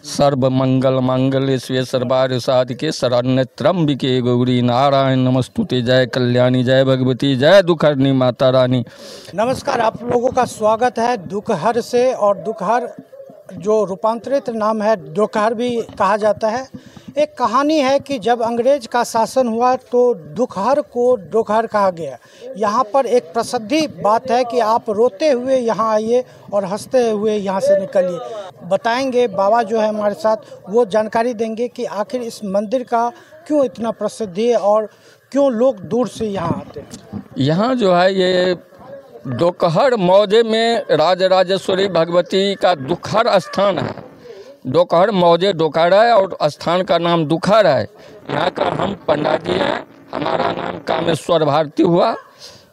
सर्व मंगल मांगल्ये शिवे सर्वार्थ साधिके शरण्ये त्र्यंबके गौरी नारायण नमस्तुते। जय कल्याणी, जय भगवती, जय दुखहरनी माता रानी। नमस्कार, आप लोगों का स्वागत है दुखहर से। और दुखहर जो रूपांतरित नाम है दोकहर भी कहा जाता है। एक कहानी है कि जब अंग्रेज का शासन हुआ तो दुखहर को दोकहर कहा गया। यहाँ पर एक प्रसिद्धि बात है कि आप रोते हुए यहाँ आइए और हंसते हुए यहाँ से निकलिए। बताएंगे बाबा जो है हमारे साथ, वो जानकारी देंगे कि आखिर इस मंदिर का क्यों इतना प्रसिद्धि है और क्यों लोग दूर से यहाँ आते हैं। यहाँ जो है ये दोकहर मौजे में राजराजेश्वरी भगवती का दुखहर स्थान है। दोकहर मौजे दोकहर है और स्थान का नाम दुखहर है। यहाँ का हम पंडित जी हैं, हमारा नाम कामेश्वर भारती हुआ,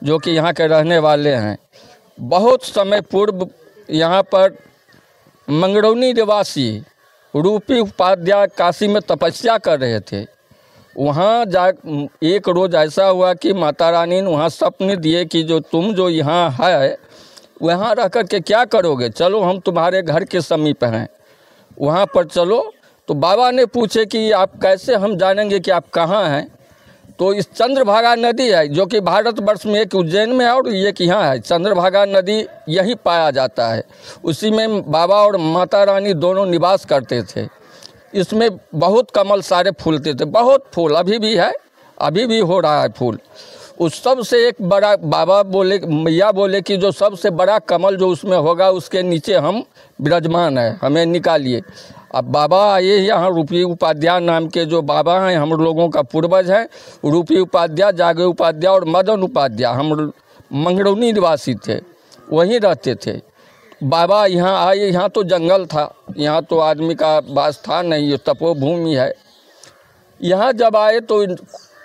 जो कि यहाँ के रहने वाले हैं। बहुत समय पूर्व यहाँ पर मंगरौनी निवासी रूपी उपाध्याय काशी में तपस्या कर रहे थे। वहाँ एक रोज़ ऐसा हुआ कि माता रानी ने वहाँ सपने दिए कि जो तुम जो यहाँ है वहाँ रह कर के क्या करोगे, चलो हम तुम्हारे घर के समीप हैं, वहाँ पर चलो। तो बाबा ने पूछे कि आप कैसे हम जानेंगे कि आप कहाँ हैं। तो इस चंद्रभागा नदी है जो कि भारतवर्ष में एक उज्जैन में है और एक यहाँ है। चंद्रभागा नदी यही पाया जाता है। उसी में बाबा और माता रानी दोनों निवास करते थे। इसमें बहुत कमल सारे फूलते थे, बहुत फूल अभी भी है, अभी भी हो रहा है फूल। उस सबसे एक बड़ा बाबा बोले, मैया बोले कि जो सबसे बड़ा कमल जो उसमें होगा उसके नीचे हम विराजमान है, हमें निकालिए। अब बाबा आए यहाँ, रूपी उपाध्याय नाम के जो बाबा हैं हम लोगों का पूर्वज हैं। रूपी उपाध्याय, जागे उपाध्याय और मदन उपाध्याय हम मंगरौनी निवासी थे, वहीं रहते थे। बाबा यहाँ आए, यहाँ तो जंगल था, यहाँ तो आदमी का वास था नहीं, ये तपोभूमि है। यहाँ जब आए तो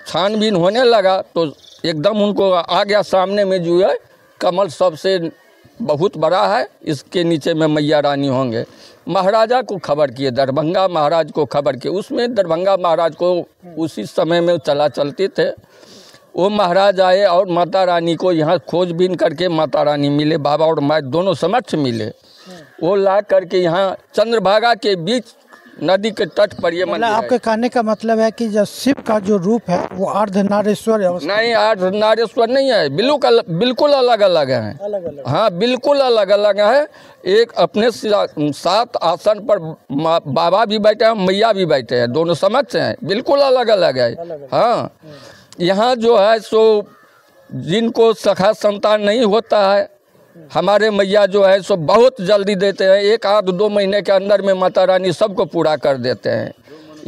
छानबीन होने लगा तो एकदम उनको आ गया सामने में जो है कमल सबसे बहुत बड़ा है, इसके नीचे में मैया रानी होंगे। महाराजा को खबर किए, दरभंगा महाराज को खबर किए। उसमें दरभंगा महाराज को उसी समय में चलते थे। वो महाराज आए और माता रानी को यहाँ खोजबीन करके माता रानी मिले, बाबा और माँ दोनों समक्ष मिले। वो ला करके यहाँ चंद्रभागा के बीच नदी के तट पर ये मंदिर है। आपके कहने का मतलब है कि जब शिव का जो रूप है वो अर्धनारेश्वर है? नहीं, अर्धनारेश्वर नहीं है, बिल्कुल अलग अलग है। हाँ, बिल्कुल अलग अलग है। एक अपने सात आसन पर बाबा भी बैठे हैं, मैया भी बैठे हैं, दोनों समक्ष हैं, बिल्कुल अलग अलग है। हाँ, यहाँ जो है सो जिनको सखा संतान नहीं होता है, हमारे मैया जो है सो बहुत जल्दी देते हैं। 1-2 महीने के अंदर में माता रानी सबको पूरा कर देते हैं।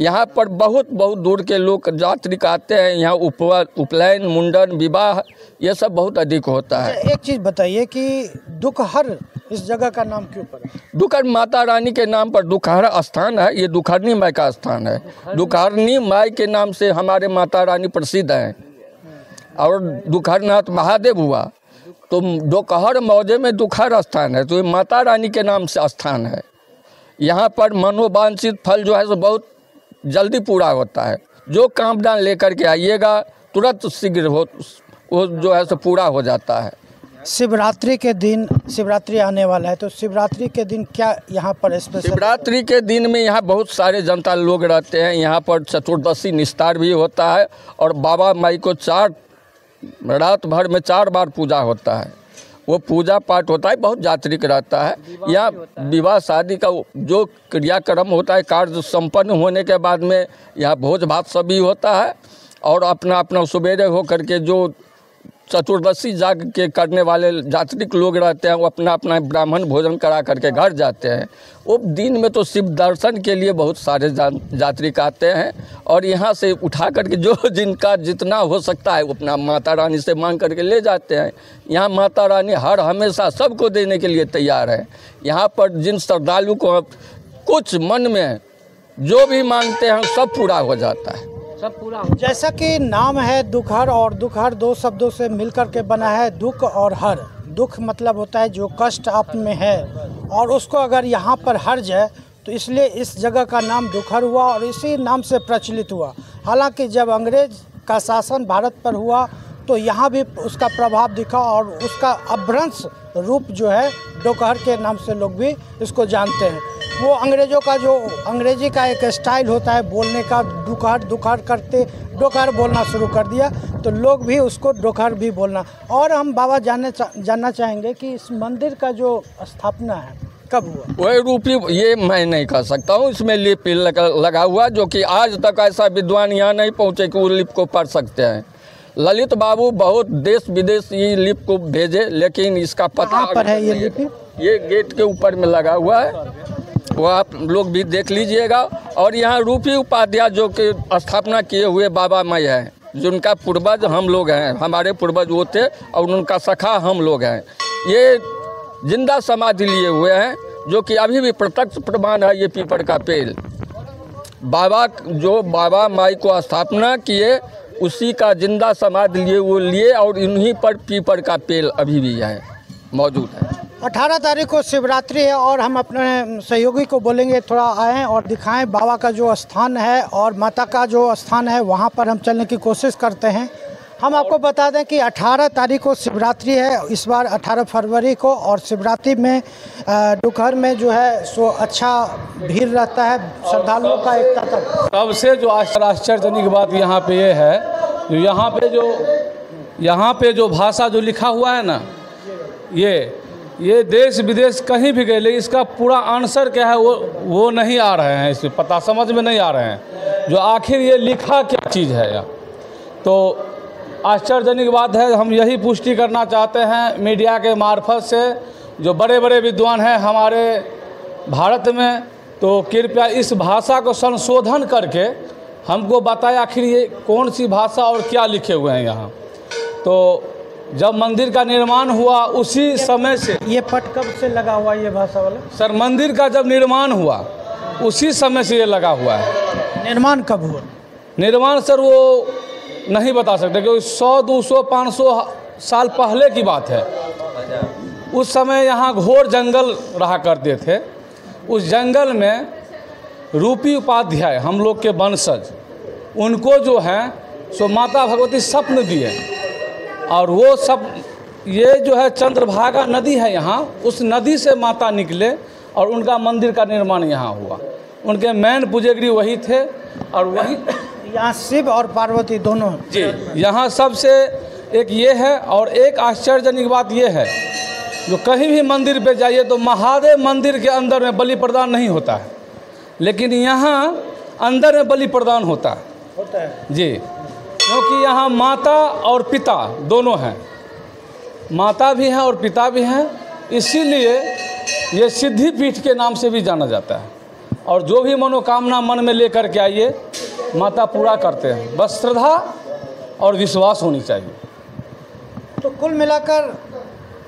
यहाँ पर बहुत दूर के लोग यात्री आते हैं। यहाँ उपनयन, मुंडन, विवाह ये सब बहुत अधिक होता है। एक चीज़ बताइए कि दुखहर इस जगह का नाम क्यों पड़ा? दुखहर माता रानी के नाम पर दुखहर स्थान है। ये दुखहरनी माई का स्थान है। दुखहरनी माई के नाम से हमारे माता रानी प्रसिद्ध हैं। और दुखहरनाथ महादेव हुआ तो दोकहर मौजे में दुखहर स्थान है, तो ये माता रानी के नाम से स्थान है। यहाँ पर मनोवांछित फल जो है सो बहुत जल्दी पूरा होता है। जो कामदान लेकर के आइएगा तुरंत शीघ्र वो जो है सो पूरा हो जाता है। शिवरात्रि के दिन, शिवरात्रि आने वाला है तो शिवरात्रि के दिन क्या यहाँ पर स्पेशल? शिवरात्रि के दिन में यहाँ बहुत सारे जनता लोग रहते हैं। यहाँ पर चतुर्दशी निस्तार भी होता है और बाबा माई को रात भर में 4 बार पूजा होता है। वो पूजा पाठ होता है, बहुत यात्रिक रहता है। यहाँ विवाह शादी का जो क्रियाक्रम होता है, कार्य संपन्न होने के बाद में यहाँ भोज भात सभी होता है। और अपना सवेरे होकर के जो चतुर्दशी जाग के करने वाले यात्रिक लोग रहते हैं वो अपना ब्राह्मण भोजन करा करके घर जाते हैं। वो दिन में तो शिव दर्शन के लिए बहुत सारे यात्रिक आते हैं और यहाँ से उठा करके जो जिनका जितना हो सकता है वो अपना माता रानी से मांग करके ले जाते हैं। यहाँ माता रानी हर हमेशा सबको देने के लिए तैयार है। यहाँ पर जिन श्रद्धालु को कुछ मन में जो भी मांगते हैं सब पूरा हो जाता है, सब पूरा हो। जैसा कि नाम है दुखहर, और दुखहर 2 शब्दों से मिलकर के बना है, दुख और हर। दुख मतलब होता है जो कष्ट आप में है और उसको अगर यहाँ पर हर्ज है तो इसलिए इस जगह का नाम दुखहर हुआ और इसी नाम से प्रचलित हुआ। हालांकि जब अंग्रेज का शासन भारत पर हुआ तो यहाँ भी उसका प्रभाव दिखा और उसका अपभ्रंश रूप जो है दोकहर के नाम से लोग भी इसको जानते हैं। वो अंग्रेज़ों का जो अंग्रेजी का एक स्टाइल होता है बोलने का, दुखहर दुखहर करते डोकहर बोलना शुरू कर दिया, तो लोग भी उसको डोकहर भी बोलना। और हम बाबा जानना चाहेंगे कि इस मंदिर का जो स्थापना है कब हुआ? वही रूपी ये मैं नहीं कह सकता हूँ, इसमें लिप लगा हुआ, जो कि आज तक ऐसा विद्वान यहाँ नहीं पहुँचे कि वो लिप को पढ़ सकते हैं। ललित बाबू बहुत देश विदेश ये लिप को भेजे, लेकिन इसका पता कहाँ पर है ये लिपि? ये गेट के ऊपर में लगा हुआ है, वो आप लोग भी देख लीजिएगा। और यहाँ रूपी उपाध्याय जो कि स्थापना किए हुए बाबा मई हैं, जिनका पूर्वज हम लोग हैं, हमारे पूर्वज वो थे और उनका सखा हम लोग हैं। ये जिंदा समाधि लिए हुए हैं, जो कि अभी भी प्रत्यक्ष प्रमाण है। ये पीपल का पेड़ बाबा माई को स्थापना किए, उसी का जिंदा समाधि लिए और इन्हीं पर पीपल का पेड़ अभी भी है, मौजूद है। 18 तारीख को शिवरात्रि है और हम अपने सहयोगी को बोलेंगे थोड़ा आएँ और दिखाएं बाबा का जो स्थान है और माता का जो स्थान है, वहां पर हम चलने की कोशिश करते हैं। हम आपको बता दें कि 18 तारीख को शिवरात्रि है, इस बार 18 फरवरी को, और शिवरात्रि में डोकहर में जो है सो अच्छा भीड़ रहता है, श्रद्धालुओं का एकता तक। सबसे जो आश्चर्यजनक बात यहाँ पे ये है, जो यहाँ पे जो भाषा जो लिखा हुआ है ना, ये देश विदेश कहीं भी गए, लेकिन इसका पूरा आंसर क्या है वो नहीं आ रहे हैं, इसमें पता समझ में नहीं आ रहे हैं, जो आखिर ये लिखा क्या चीज़ है यहाँ। तो आश्चर्यजनक बात है। हम यही पुष्टि करना चाहते हैं मीडिया के मार्फत से, जो बड़े बड़े विद्वान हैं हमारे भारत में, तो कृपया इस भाषा को संशोधन करके हमको बताएं आखिर ये कौन सी भाषा और क्या लिखे हुए हैं यहाँ। तो जब मंदिर का निर्माण हुआ उसी समय से, ये पट कब से लगा हुआ ये भाषा वाला? सर मंदिर का जब निर्माण हुआ उसी समय से ये लगा हुआ है। निर्माण कब हुआ? निर्माण सर वो नहीं बता सकते, क्योंकि 100, 200, 500 साल पहले की बात है। उस समय यहाँ घोर जंगल रहा करते थे। उस जंगल में रूपी उपाध्याय हम लोग के वंशज, उनको जो है सो माता भगवती स्वप्न दिए, और वो सब ये जो है चंद्रभागा नदी है यहाँ, उस नदी से माता निकले और उनका मंदिर का निर्माण यहाँ हुआ। उनके मेन पूजगरी वही थे, और वही यहाँ शिव और पार्वती दोनों जी। यहाँ सबसे एक ये है, और एक आश्चर्यजनक बात ये है, जो कहीं भी मंदिर पे जाइए तो महादेव मंदिर के अंदर में बलि प्रदान नहीं होता है, लेकिन यहाँ अंदर में बलि प्रदान होता है जी, क्योंकि यहाँ माता और पिता दोनों हैं, माता भी हैं और पिता भी हैं, इसीलिए ये सिद्धि पीठ के नाम से भी जाना जाता है। और जो भी मनोकामना मन में लेकर के आइए, माता पूरा करते हैं, बस श्रद्धा और विश्वास होनी चाहिए। तो कुल मिलाकर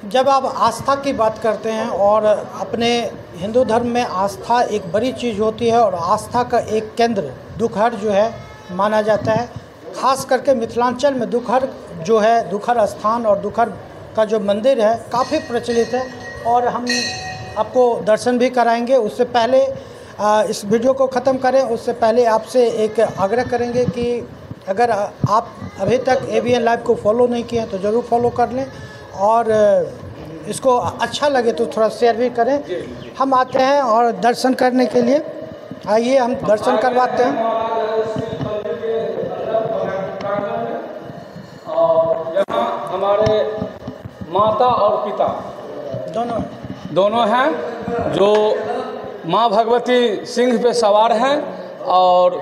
जब आप आस्था की बात करते हैं, और अपने हिंदू धर्म में आस्था एक बड़ी चीज़ होती है, और आस्था का एक केंद्र डोकहर जो है माना जाता है। खास करके मिथिलांचल में डोकहर जो है, डोकहर स्थान और डोकहर का जो मंदिर है काफ़ी प्रचलित है, और हम आपको दर्शन भी कराएंगे। उससे पहले इस वीडियो को ख़त्म करें उससे पहले आपसे एक आग्रह करेंगे कि अगर आप अभी तक ABN लाइव को फॉलो नहीं किए हैं तो ज़रूर फॉलो कर लें, और इसको अच्छा लगे तो थोड़ा शेयर भी करें। हम आते हैं और दर्शन करने के लिए, आइए हम दर्शन करवाते हैं। और यहाँ हमारे माता और पिता दोनों हैं, जो माँ भगवती सिंह पे सवार हैं और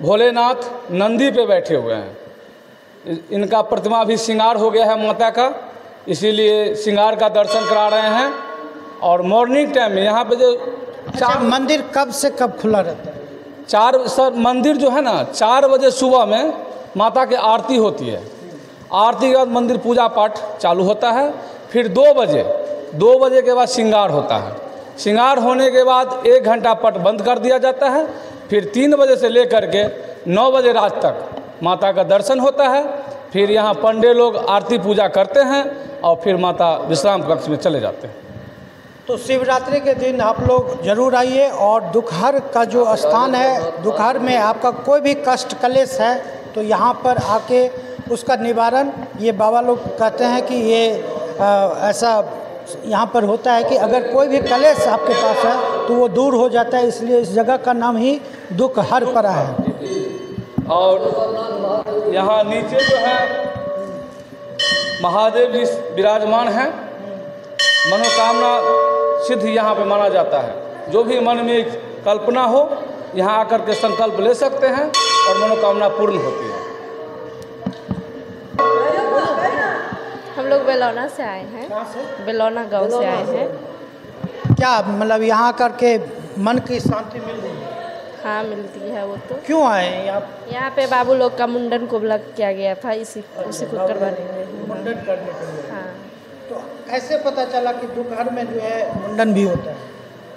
भोलेनाथ नंदी पे बैठे हुए हैं। इनका प्रतिमा भी श्रृंगार हो गया है माता का, इसीलिए श्रृंगार का दर्शन करा रहे हैं। और मॉर्निंग टाइम में यहाँ पे जो मंदिर कब से कब खुला रहता है? 4 सर मंदिर जो है ना 4 बजे सुबह में माता की आरती होती है। आरती के बाद मंदिर पूजा पाठ चालू होता है। फिर 2 बजे के बाद श्रृंगार होता है। श्रृंगार होने के बाद 1 घंटा पट बंद कर दिया जाता है। फिर 3 बजे से लेकर के 9 बजे रात तक माता का दर्शन होता है। फिर यहाँ पंडे लोग आरती पूजा करते हैं और फिर माता विश्राम कक्ष में चले जाते हैं। तो शिवरात्रि के दिन आप लोग जरूर आइए, और डोकहर का जो स्थान है, डोकहर में आपका कोई भी कष्ट कलेश है तो यहाँ पर आके उसका निवारण, ये बाबा लोग कहते हैं कि ये ऐसा यहाँ पर होता है कि अगर कोई भी कलेश आपके पास है तो वो दूर हो जाता है, इसलिए इस जगह का नाम ही दुखहर पड़ा है। और यहाँ नीचे जो है महादेव जी विराजमान हैं। मनोकामना सिद्ध यहाँ पे माना जाता है। जो भी मन में कल्पना हो यहाँ आकर के संकल्प ले सकते हैं और मनोकामना पूर्ण होती है। हम लोग बेलौना से आए हैं। कहाँ से? बेलौना गांव से आए हैं। क्या मतलब यहाँ करके मन की शांति मिल रही है? हाँ, मिलती है वो तो। क्यों आए हैं आप? यहाँ पे बाबू लोग का मुंडन को ब्लॉक किया गया था, उसी को करवाने गए हैं। मुंडन करने के लिए। हाँ तो कैसे पता चला कि दुखहर में जो है मुंडन भी होता है?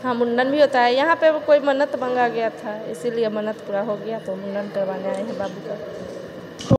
हाँ, मुंडन भी होता है। यहाँ पे कोई मन्नत मांगा गया था, इसीलिए मन्नत पूरा हो गया तो मुंडन करवाने आए हैं बाबू का।